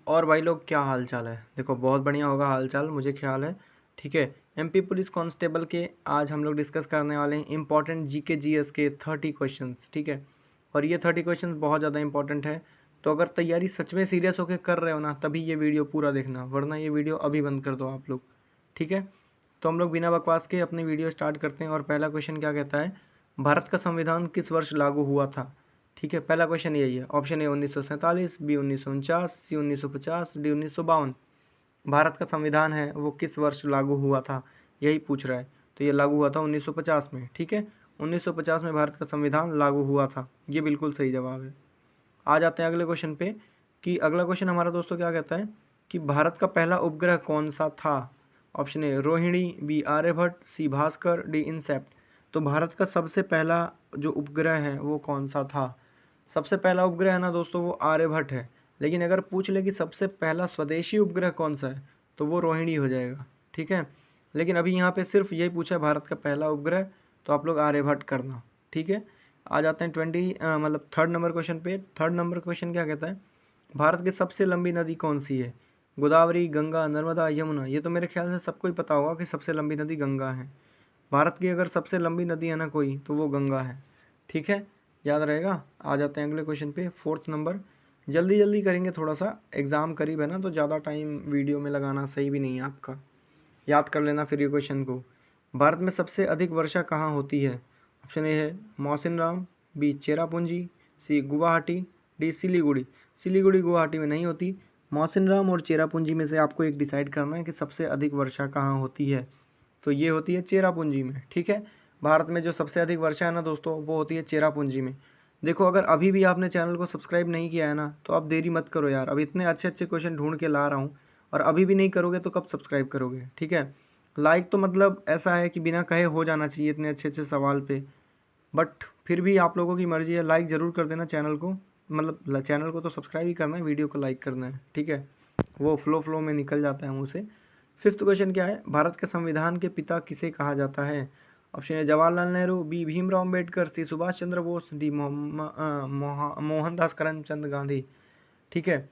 और भाई लोग क्या हाल चाल है? देखो बहुत बढ़िया होगा हाल चाल, मुझे ख्याल है। ठीक है। एमपी पुलिस कांस्टेबल के आज हम लोग डिस्कस करने वाले हैं इंपॉर्टेंट जीके जीएस के 30 क्वेश्चंस। ठीक है। और ये 30 क्वेश्चंस बहुत ज़्यादा इंपॉर्टेंट है। तो अगर तैयारी सच में सीरियस होकर कर रहे हो ना, तभी ये वीडियो पूरा देखना, वरना ये वीडियो अभी बंद कर दो आप लोग। ठीक है। तो हम लोग बिना बकवास के अपनी वीडियो स्टार्ट करते हैं। और पहला क्वेश्चन क्या कहता है, भारत का संविधान किस वर्ष लागू हुआ था? ठीक है, पहला क्वेश्चन यही है। Option A 1947, B 1949, C 1950, D 1952। Bharat का संविधान है वो किस वर्ष लागू हुआ था, यही पूछ रहा है। तो ये लागू हुआ था 1950 में। ठीक है, 1950 में भारत का संविधान लागू हुआ था, ये बिल्कुल सही जवाब है। आ जाते हैं अगले क्वेश्चन पे कि अगला क्वेश्चन हमारा दोस्तों क्या कहता है कि भारत का पहला उपग्रह कौन सा था? Option A Rohini, B Aryabhata, C Bhaskar, D INSAT. तो भारत का सबसे पहला जो उपग्रह है वो कौन सा था? सबसे पहला उपग्रह है ना दोस्तों, वो आर्यभट्ट है। लेकिन अगर पूछ ले कि सबसे पहला स्वदेशी उपग्रह कौन सा है, तो वो रोहिणी हो जाएगा। ठीक है। लेकिन अभी यहाँ पे सिर्फ यही पूछा है भारत का पहला उपग्रह, तो आप लोग आर्यभट्ट करना। ठीक है। आ जाते हैं मतलब थर्ड नंबर क्वेश्चन पे। थर्ड नंबर क्वेश्चन क्या कहता है, भारत की सबसे लंबी नदी कौन सी है? गोदावरी, गंगा, नर्मदा, यमुना। ये तो मेरे ख्याल से सबको ही पता होगा कि सबसे लंबी नदी गंगा है। भारत की अगर सबसे लंबी नदी है ना कोई, तो वो गंगा है। ठीक है, याद रहेगा। आ जाते हैं अगले क्वेश्चन पे, फोर्थ नंबर। जल्दी जल्दी करेंगे, थोड़ा सा एग्ज़ाम करीब है ना, तो ज़्यादा टाइम वीडियो में लगाना सही भी नहीं है आपका। याद कर लेना फिर ये क्वेश्चन को। भारत में सबसे अधिक वर्षा कहाँ होती है? ऑप्शन ए है मौसिनराम, बी चेरापूंजी, सी गुवाहाटी, डी सिलीगुड़ी। सिलीगुड़ी गुवाहाटी में नहीं होती। मौसिनराम और चेरापूंजी में से आपको एक डिसाइड करना है कि सबसे अधिक वर्षा कहाँ होती है। तो ये होती है चेरापूंजी में। ठीक है। भारत में जो सबसे अधिक वर्षा है ना दोस्तों, वो होती है चेरापूंजी में। देखो अगर अभी भी आपने चैनल को सब्सक्राइब नहीं किया है ना, तो आप देरी मत करो यार। अब इतने अच्छे अच्छे क्वेश्चन ढूंढ के ला रहा हूँ, और अभी भी नहीं करोगे तो कब सब्सक्राइब करोगे? ठीक है। लाइक तो मतलब ऐसा है कि बिना कहे हो जाना चाहिए इतने अच्छे अच्छे सवाल पे, बट फिर भी आप लोगों की मर्ज़ी है, लाइक ज़रूर कर देना चैनल को। मतलब चैनल को तो सब्सक्राइब ही करना है, वीडियो को लाइक करना है। ठीक है, वो फ्लो में निकल जाता है मुँह से। फिफ्थ क्वेश्चन क्या है, भारत के संविधान के पिता किसे कहा जाता है? Option A Jawaharlal Nehru, B Bhimrao Ambedkar, C Subhash Chandra Bose, D Mohandas Karamchand Gandhi. ठीक है।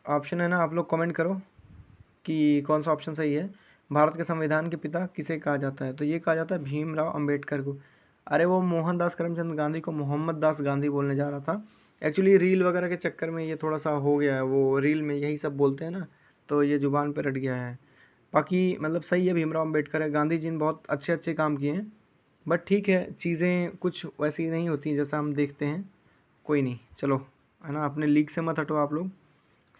ऑप्शन है ना, आप लोग कमेंट करो कि कौन सा ऑप्शन सही है। भारत के संविधान के पिता किसे कहा जाता है? तो ये कहा जाता है भीमराव अम्बेडकर को। अरे वो मोहनदास करमचंद गांधी को मोहम्मद दास गांधी बोलने जा रहा था। एक्चुअली रील वगैरह के चक्कर में ये थोड़ा सा हो गया है, वो रील में यही सब बोलते हैं ना, तो ये जुबान पे रट गया है। बाकी मतलब सही है, भीमराव अम्बेडकर है। गांधी जी ने बहुत अच्छे अच्छे काम किए हैं, बट ठीक है, चीज़ें कुछ वैसी नहीं होती जैसा हम देखते हैं। कोई नहीं, चलो, है ना, अपने लीग से मत हटो आप लोग।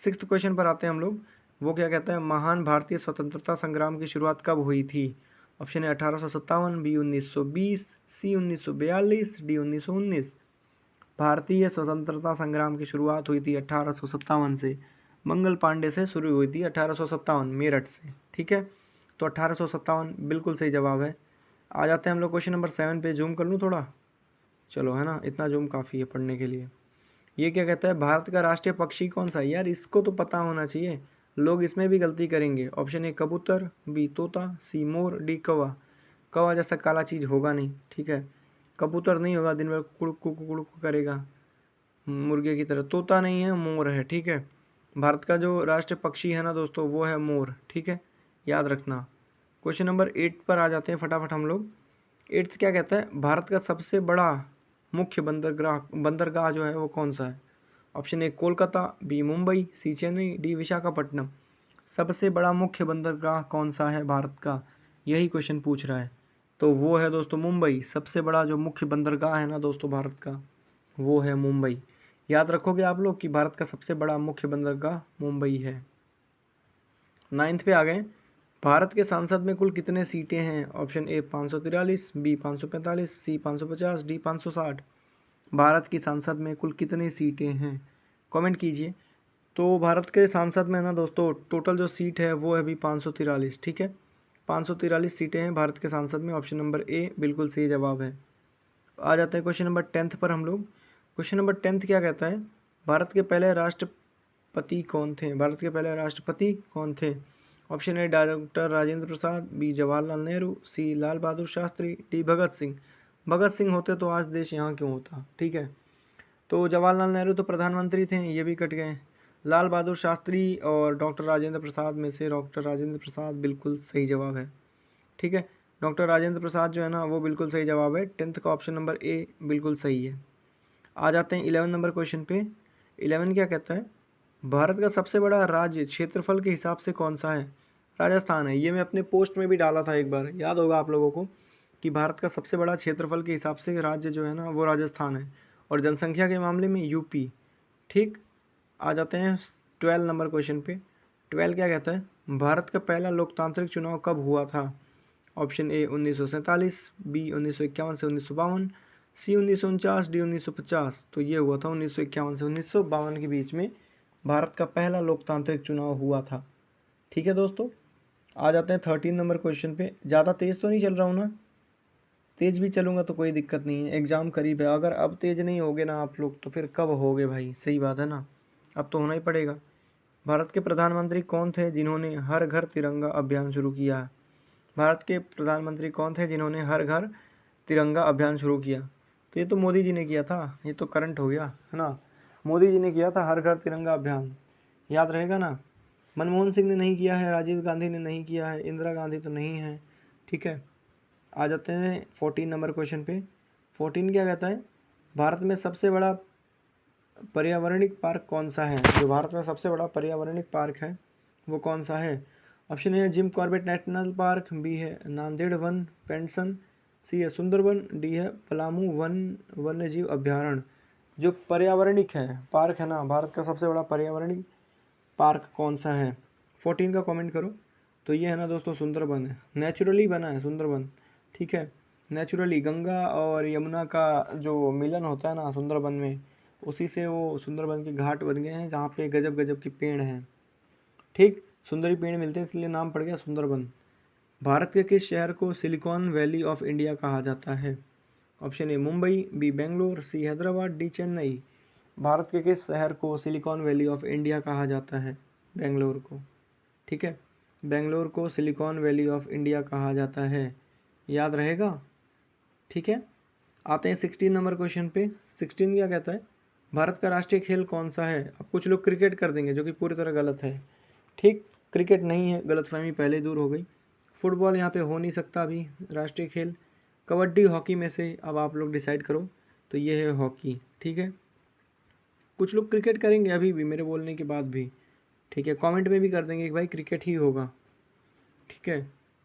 सिक्स्थ क्वेश्चन पर आते हैं हम लोग। वो क्या कहता है, महान भारतीय स्वतंत्रता संग्राम की शुरुआत कब हुई थी? ऑप्शन है 1857, बी 1920, सी 1942, डी 1919। भारतीय स्वतंत्रता संग्राम की शुरुआत हुई थी 1857 से। मंगल पांडे से शुरू हुई थी 1857, मेरठ से। ठीक है, तो 1857 बिल्कुल सही जवाब है। आ जाते हैं हम लोग क्वेश्चन नंबर 7 पे। जूम कर लूँ थोड़ा? चलो, है ना, इतना जूम काफ़ी है पढ़ने के लिए। ये क्या कहता है, भारत का राष्ट्रीय पक्षी कौन सा है? यार इसको तो पता होना चाहिए, लोग इसमें भी गलती करेंगे। ऑप्शन ए कबूतर, बी तोता, सी मोर, डी कौवा। कौवा जैसा काला चीज़ होगा नहीं। ठीक है, कबूतर नहीं होगा, दिन भर कुड़ुक कुड़ुक कुड़ुक करेगा मुर्गे की तरह। तोता नहीं है, मोर है। ठीक है, भारत का जो राष्ट्रीय पक्षी है ना दोस्तों, वो है मोर। ठीक है, याद रखना। क्वेश्चन नंबर 8 पर आ जाते हैं फटाफट हम लोग। एट्थ क्या कहता है, भारत का सबसे बड़ा मुख्य बंदरगाह जो है वो कौन सा है? Option A Kolkata, B Mumbai, C Chennai, D Visakhapatnam. सबसे बड़ा मुख्य बंदरगाह कौन सा है भारत का, यही क्वेश्चन पूछ रहा है। तो वो है दोस्तों मुंबई। सबसे बड़ा जो मुख्य बंदरगाह है ना दोस्तों भारत का, वो है मुंबई। याद रखोगे आप लोग कि भारत का सबसे बड़ा मुख्य बंदरगाह मुंबई है। नाइन्थ पे आ गए। भारत के संसद में कुल कितने सीटें हैं? Option A 543, B 545, C 550, D 560। Bharat की संसद में कुल कितनी सीटें हैं? कमेंट कीजिए। तो भारत के सांसद में ना दोस्तों, टोटल जो सीट है वो है अभी 543। ठीक है, 543 सीटें हैं भारत के सांसद में। ऑप्शन नंबर ए बिल्कुल सही जवाब है। आ जाते हैं क्वेश्चन नंबर 10 पर हम लोग। क्वेश्चन नंबर 10 क्या कहता है, भारत के पहले राष्ट्रपति कौन थे? भारत के पहले राष्ट्रपति कौन थे? Option A doctor Rajendra Prasad, B Jawaharlal Nehru, C Lal Bahadur Shastri, D Bhagat Singh. Bhagat Singh होते तो आज देश यहाँ क्यों होता? ठीक है, तो जवाहरलाल नेहरू तो प्रधानमंत्री थे, ये भी कट गए। लाल बहादुर शास्त्री और डॉक्टर राजेंद्र प्रसाद में से डॉक्टर राजेंद्र प्रसाद बिल्कुल सही जवाब है। ठीक है, डॉक्टर राजेंद्र प्रसाद जो है ना वो बिल्कुल सही जवाब है। 10th का ऑप्शन नंबर ए बिल्कुल सही है। आ जाते हैं 11 नंबर क्वेश्चन पे। 11 क्या कहता है, भारत का सबसे बड़ा राज्य क्षेत्रफल के हिसाब से कौन सा है? राजस्थान है। ये मैं अपने पोस्ट में भी डाला था एक बार, याद होगा आप लोगों को, कि भारत का सबसे बड़ा क्षेत्रफल के हिसाब से राज्य जो है ना वो राजस्थान है, और जनसंख्या के मामले में यूपी। ठीक, आ जाते हैं 12 नंबर क्वेश्चन पे। 12 क्या कहता है, भारत का पहला लोकतांत्रिक चुनाव कब हुआ था? ऑप्शन ए 1947, बी 1951 से 1952, सी 1949, डी 1950। तो ये हुआ था 1951 से 1952 के बीच में भारत का पहला लोकतांत्रिक चुनाव हुआ था। ठीक है दोस्तों, आ जाते हैं 13 नंबर क्वेश्चन पे। ज़्यादा तेज़ तो नहीं चल रहा हूँ ना? तेज़ भी चलूँगा तो कोई दिक्कत नहीं है, एग्ज़ाम करीब है। अगर अब तेज़ नहीं होगे ना आप लोग तो फिर कब होगे भाई? सही बात है ना, अब तो होना ही पड़ेगा। भारत के प्रधानमंत्री कौन थे जिन्होंने हर घर तिरंगा अभियान शुरू किया? भारत के प्रधानमंत्री कौन थे जिन्होंने हर घर तिरंगा अभियान शुरू किया? तो ये तो मोदी जी ने किया था, ये तो करंट हो गया है ना। मोदी जी ने किया था हर घर तिरंगा अभियान, याद रहेगा ना। मनमोहन सिंह ने नहीं किया है, राजीव गांधी ने नहीं किया है, इंदिरा गांधी तो नहीं है। ठीक है, आ जाते हैं 14 नंबर क्वेश्चन पे। 14 क्या कहता है, भारत में सबसे बड़ा पर्यावरणिक पार्क कौन सा है? जो भारत में सबसे बड़ा पर्यावरणिक पार्क है वो कौन सा है? ऑप्शन ए है Jim Corbett national park, B है नांदेड़ वन पेंशन, सी है सुंदरबन, डी है पलामू वन्य जीव अभ्यारण्य। जो पर्यावरणिक है पार्क है ना, भारत का सबसे बड़ा पर्यावरणिक पार्क कौन सा है? 14 का कमेंट करो। तो ये है ना दोस्तों सुंदरबन है, नेचुरली बना है सुंदरबन। ठीक है, नेचुरली गंगा और यमुना का जो मिलन होता है ना सुंदरबन में, उसी से वो सुंदरबन के घाट बन गए हैं जहाँ पे गजब गजब के पेड़ हैं। ठीक, सुंदरी पेड़ मिलते हैं इसलिए नाम पड़ गया सुंदरबन। भारत के किस शहर को सिलिकॉन वैली ऑफ इंडिया कहा जाता है? Option A Mumbai, B Bangalore, C Hyderabad, D Chennai. Bharat के किस शहर को सिलिकॉन वैली ऑफ इंडिया कहा जाता है? बेंगलोर को। ठीक है, बेंगलोर को सिलिकॉन वैली ऑफ इंडिया कहा जाता है, याद रहेगा। ठीक है, आते हैं 16 नंबर क्वेश्चन पे। 16 क्या कहता है, भारत का राष्ट्रीय खेल कौन सा है? अब कुछ लोग क्रिकेट कर देंगे जो कि पूरी तरह गलत है। ठीक, क्रिकेट नहीं है, गलतफहमी पहले दूर हो गई। फुटबॉल यहाँ पे हो नहीं सकता अभी राष्ट्रीय खेल। कबड्डी हॉकी में से अब आप लोग डिसाइड करो। तो ये है हॉकी। ठीक है, कुछ लोग क्रिकेट करेंगे अभी भी मेरे बोलने के बाद भी। ठीक है, कमेंट में भी कर देंगे कि भाई क्रिकेट ही होगा। ठीक है,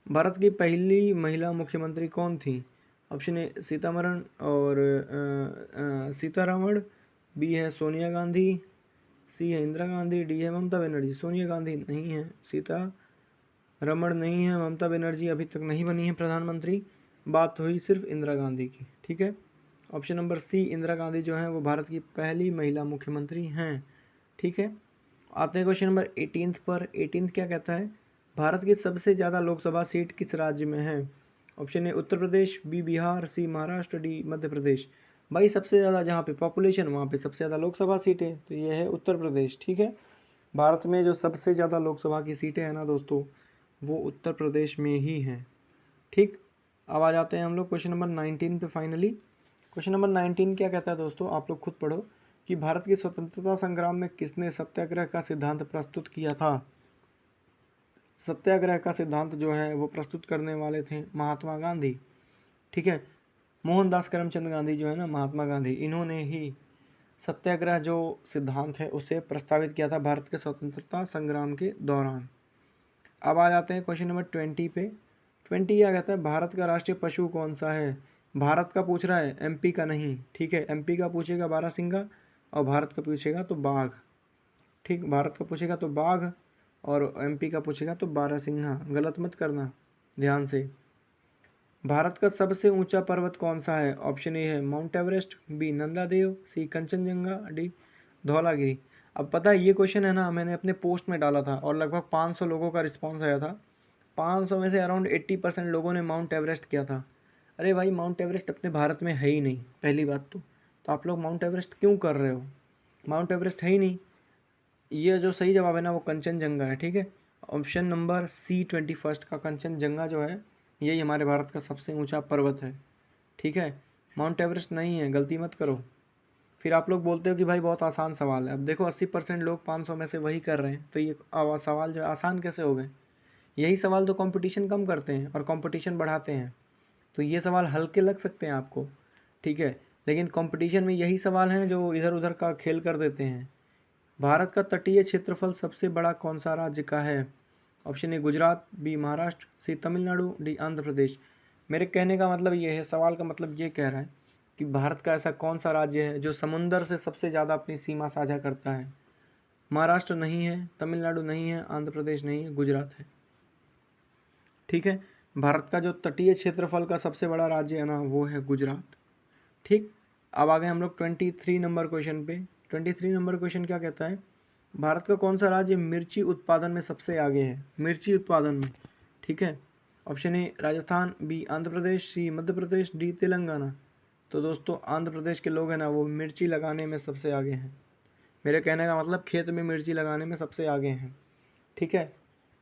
भारत की पहली महिला मुख्यमंत्री कौन थी? ऑप्शन ए सीतामरण और सीतारमण, बी है सोनिया गांधी, सी है इंदिरा गांधी, डी है ममता बनर्जी। सोनिया गांधी नहीं है, सीतारमण नहीं है, ममता बनर्जी अभी तक नहीं बनी है प्रधानमंत्री। बात हुई सिर्फ इंदिरा गांधी की। ठीक है, option number C Indira Gandhi जो है वो भारत की पहली महिला मुख्यमंत्री हैं। ठीक है, आते हैं क्वेश्चन नंबर 18 पर। 18 क्या कहता है, भारत की सबसे ज़्यादा लोकसभा सीट किस राज्य में है? Option A Uttar Pradesh, B Bihar, C Maharashtra, D Madhya Pradesh. भाई सबसे ज़्यादा जहाँ पे पॉपुलेशन वहाँ पे सबसे ज़्यादा लोकसभा सीटें, तो ये है उत्तर प्रदेश। ठीक है, भारत में जो सबसे ज़्यादा लोकसभा की सीटें हैं ना दोस्तों वो उत्तर प्रदेश में ही हैं। ठीक, अब आ जाते हैं हम लोग क्वेश्चन नंबर 19 पे फाइनली। क्वेश्चन नंबर 19 क्या कहता है दोस्तों, आप लोग खुद पढ़ो कि भारत की स्वतंत्रता संग्राम में किसने सत्याग्रह का सिद्धांत प्रस्तुत किया था? सत्याग्रह का सिद्धांत जो है वो प्रस्तुत करने वाले थे महात्मा गांधी। ठीक है, मोहनदास करमचंद गांधी जो है ना महात्मा गांधी, इन्होंने ही सत्याग्रह जो सिद्धांत है उसे प्रस्तावित किया था भारत के स्वतंत्रता संग्राम के दौरान। अब आ जाते हैं क्वेश्चन नंबर 20 पे। 20 क्या कहता है, भारत का राष्ट्रीय पशु कौन सा है? भारत का पूछ रहा है, एमपी का नहीं। ठीक है, एमपी का पूछेगा बारहसिंगा और भारत का पूछेगा तो बाघ। ठीक, भारत का पूछेगा तो बाघ और एमपी का पूछेगा तो बारहसिंगा, गलत मत करना ध्यान से। भारत का सबसे ऊंचा पर्वत कौन सा है? ऑप्शन ए है माउंट एवरेस्ट, बी नंदा देव, सी कंचनजंगा, डी धौलागिरी। अब पता है ये क्वेश्चन है ना मैंने अपने पोस्ट में डाला था और लगभग 500 लोगों का रिस्पांस आया था। 500 में से अराउंड 80% लोगों ने माउंट एवरेस्ट किया था। अरे भाई माउंट एवरेस्ट अपने भारत में है ही नहीं पहली बात तो आप लोग माउंट एवरेस्ट क्यों कर रहे हो? माउंट एवरेस्ट है ही नहीं। ये जो सही जवाब है ना वो कंचनजंगा है। ठीक है, ऑप्शन नंबर सी 21 का कंचनजंगा जो है यही हमारे भारत का सबसे ऊंचा पर्वत है। ठीक है, माउंट एवरेस्ट नहीं है, गलती मत करो। फिर आप लोग बोलते हो कि भाई बहुत आसान सवाल है। अब देखो 80% लोग 500 में से वही कर रहे हैं, तो ये सवाल जो है आसान कैसे हो गए? यही सवाल तो कंपटीशन कम करते हैं और कंपटीशन बढ़ाते हैं। तो ये सवाल हल्के लग सकते हैं आपको, ठीक है, लेकिन कंपटीशन में यही सवाल हैं जो इधर उधर का खेल कर देते हैं। भारत का तटीय क्षेत्रफल सबसे बड़ा कौन सा राज्य का है? Option A Gujarat, B Maharashtra, C Tamil Nadu, D Andhra Pradesh. मेरे कहने का मतलब ये है, सवाल का मतलब ये कह रहा है कि भारत का ऐसा कौन सा राज्य है जो समुंदर से सबसे ज़्यादा अपनी सीमा साझा करता है? महाराष्ट्र नहीं है, तमिलनाडु नहीं है, आंध्र प्रदेश नहीं है, गुजरात है। ठीक है, भारत का जो तटीय क्षेत्रफल का सबसे बड़ा राज्य है ना, वो है गुजरात। ठीक, अब आ गए हम लोग 23 नंबर क्वेश्चन पे। 23 नंबर क्वेश्चन क्या कहता है? भारत का कौन सा राज्य मिर्ची उत्पादन में सबसे आगे है? मिर्ची उत्पादन में, ठीक है। Option A Rajasthan, B Andhra Pradesh, C Madhya Pradesh, D Telangana. तो दोस्तों आंध्र प्रदेश के लोग हैं ना, वो मिर्ची लगाने में सबसे आगे हैं। मेरे कहने का मतलब खेत में मिर्ची लगाने में सबसे आगे हैं, ठीक है।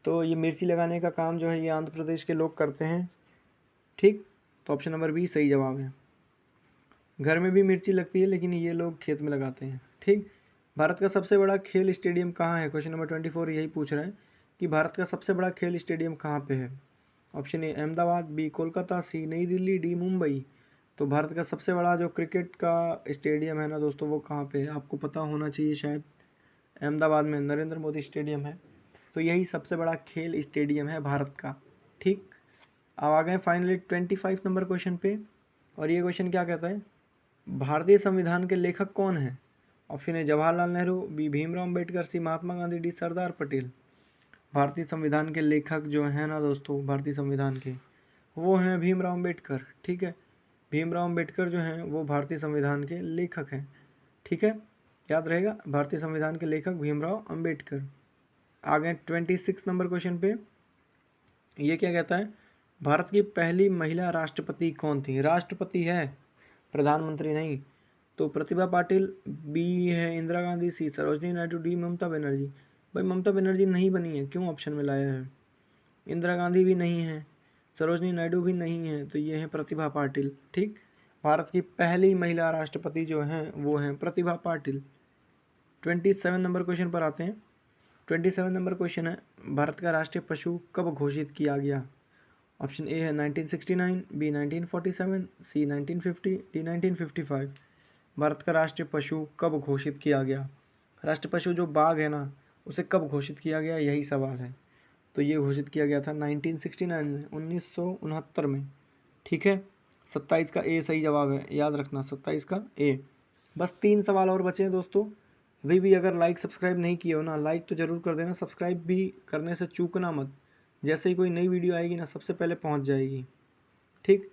तो ये मिर्ची लगाने का काम जो है ये आंध्र प्रदेश के लोग करते हैं, ठीक। तो ऑप्शन नंबर बी सही जवाब है। घर में भी मिर्ची लगती है लेकिन ये लोग खेत में लगाते हैं, ठीक। भारत का सबसे बड़ा खेल स्टेडियम कहाँ है? क्वेश्चन नंबर 24 यही पूछ रहा है कि भारत का सबसे बड़ा खेल स्टेडियम कहाँ पे है? Option A Ahmedabad, B Kolkata, C New Delhi, D Mumbai. तो भारत का सबसे बड़ा जो क्रिकेट का स्टेडियम है ना दोस्तों, वो कहाँ पे है? आपको पता होना चाहिए शायद, अहमदाबाद में नरेंद्र मोदी स्टेडियम है। तो यही सबसे बड़ा खेल स्टेडियम है भारत का, ठीक। अब आ गए फाइनली 25 नंबर क्वेश्चन पे, और ये क्वेश्चन क्या कहता है? भारतीय संविधान के लेखक कौन हैं? Option A Jawaharlal Nehru, B Bhimrao Ambedkar, C Mahatma Gandhi, D Sardar Patel. भारतीय संविधान के लेखक जो हैं ना दोस्तों, भारतीय संविधान के, वो हैं भीमराव अम्बेडकर, ठीक है। भीमराव अम्बेडकर जो हैं वो भारतीय संविधान के लेखक हैं, ठीक है, याद रहेगा, भारतीय संविधान के लेखक भीमराव अम्बेडकर। आ गए 26 नंबर क्वेश्चन पे। ये क्या कहता है? भारत की पहली महिला राष्ट्रपति कौन थी? राष्ट्रपति है, प्रधानमंत्री नहीं। तो प्रतिभा पाटिल, बी है इंदिरा गांधी, सी सरोजनी नायडू, डी ममता बनर्जी। भाई ममता बनर्जी नहीं बनी है, क्यों ऑप्शन में लाया है? इंदिरा गांधी भी नहीं है, सरोजनी नायडू भी नहीं है, तो ये है प्रतिभा पाटिल, ठीक। भारत की पहली महिला राष्ट्रपति जो हैं वो हैं प्रतिभा पाटिल। 27 नंबर क्वेश्चन पर आते हैं। 27 नंबर क्वेश्चन है, भारत का राष्ट्रीय पशु कब घोषित किया गया? ऑप्शन ए है 1969, बी 1947, सी 1950, डी 1955। भारत का राष्ट्रीय पशु कब घोषित किया गया? राष्ट्रीय पशु जो बाघ है ना, उसे कब घोषित किया गया, यही सवाल है। तो ये घोषित किया गया था 1969 में, 1969 में, ठीक है। 27 का ए सही जवाब है, याद रखना 27 का ए। बस 3 सवाल और बचे हैं दोस्तों। अभी भी अगर लाइक सब्सक्राइब नहीं किए हो ना, लाइक तो ज़रूर कर देना, सब्सक्राइब भी करने से चूकना मत। जैसे ही कोई नई वीडियो आएगी ना, सबसे पहले पहुंच जाएगी, ठीक।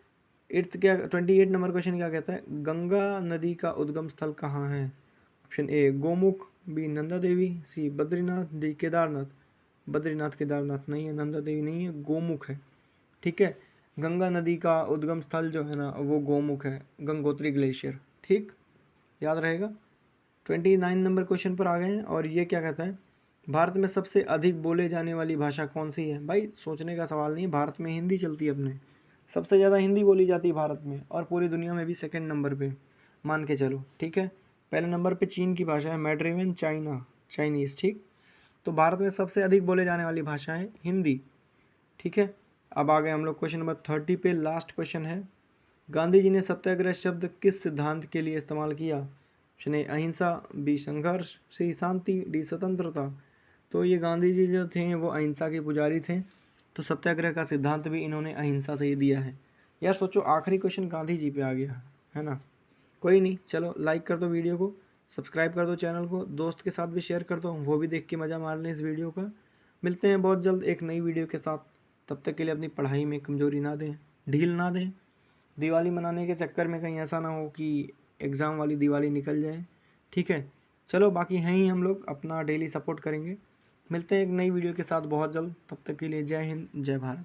28 नंबर क्वेश्चन क्या कहता है? गंगा नदी का उद्गम स्थल कहाँ है? Option A Gomukh, B Nanda Devi, C Badrinath, D Kedarnath. Badrinath Kedarnath नहीं है, नंदा देवी नहीं है, गोमुख है, ठीक है। गंगा नदी का उद्गम स्थल जो है ना, वो गोमुख है, गंगोत्री ग्लेशियर, ठीक, याद रहेगा। 29 नंबर क्वेश्चन पर आ गए हैं, और ये क्या कहता है? भारत में सबसे अधिक बोले जाने वाली भाषा कौन सी है? भाई सोचने का सवाल नहीं है, भारत में हिंदी चलती है अपने, सबसे ज़्यादा हिंदी बोली जाती है भारत में, और पूरी दुनिया में भी सेकंड नंबर पे मान के चलो, ठीक है। पहले नंबर पे चीन की भाषा है मैड्रियन चाइनीज़, ठीक। तो भारत में सबसे अधिक बोले जाने वाली भाषा है हिंदी, ठीक है। अब आ गए हम लोग क्वेश्चन नंबर 30 पे, लास्ट क्वेश्चन है। गांधी जी ने सत्याग्रह शब्द किस सिद्धांत के लिए इस्तेमाल किया? ऑप्शन ए अहिंसा, बी संघर्ष, सी शांति, डी स्वतंत्रता। तो ये गांधी जी जो थे वो अहिंसा के पुजारी थे, तो सत्याग्रह का सिद्धांत भी इन्होंने अहिंसा से ही दिया है। यार सोचो आखिरी क्वेश्चन गांधी जी पे आ गया है ना। कोई नहीं, चलो लाइक कर दो वीडियो को, सब्सक्राइब कर दो चैनल को, दोस्त के साथ भी शेयर कर दो, वो भी देख के मज़ा मार लें इस वीडियो का। मिलते हैं बहुत जल्द एक नई वीडियो के साथ, तब तक के लिए अपनी पढ़ाई में कमज़ोरी ना दें, ढील ना दें। दिवाली मनाने के चक्कर में कहीं ऐसा ना हो कि एग्ज़ाम वाली दिवाली निकल जाए, ठीक है। चलो बाकी हैं ही हम लोग, अपना डेली सपोर्ट करेंगे। मिलते हैं एक नई वीडियो के साथ बहुत जल्द, तब तक के लिए जय हिंद जय भारत।